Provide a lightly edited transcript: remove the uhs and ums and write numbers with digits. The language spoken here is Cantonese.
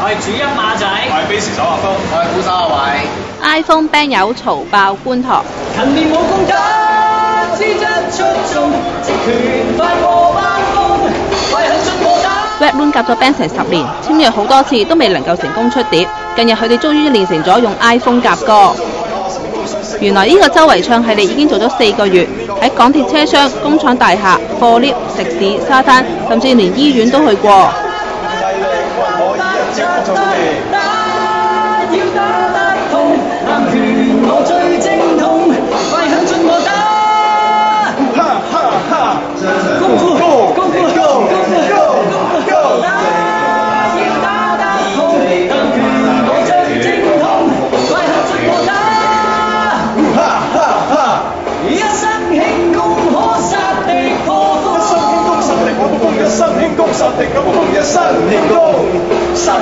係主音馬仔，我係 bass 手阿峰，我係鼓手阿偉。iPhone band 友嘈爆觀塘。勤練武功打，資質出眾，職權快過班風，快狠進過打。Redmoon 夾咗 band 成10年，簽約好多次都未能夠成功出碟。近日佢哋終於練成咗用 iPhone 夾歌。原來呢個周圍唱系列已經做咗4個月，喺港鐵車廂、工廠大廈、貨 lift、食肆、沙灘，甚至連醫院都去過。一生輕功，殺敵咁風，一生輕功，殺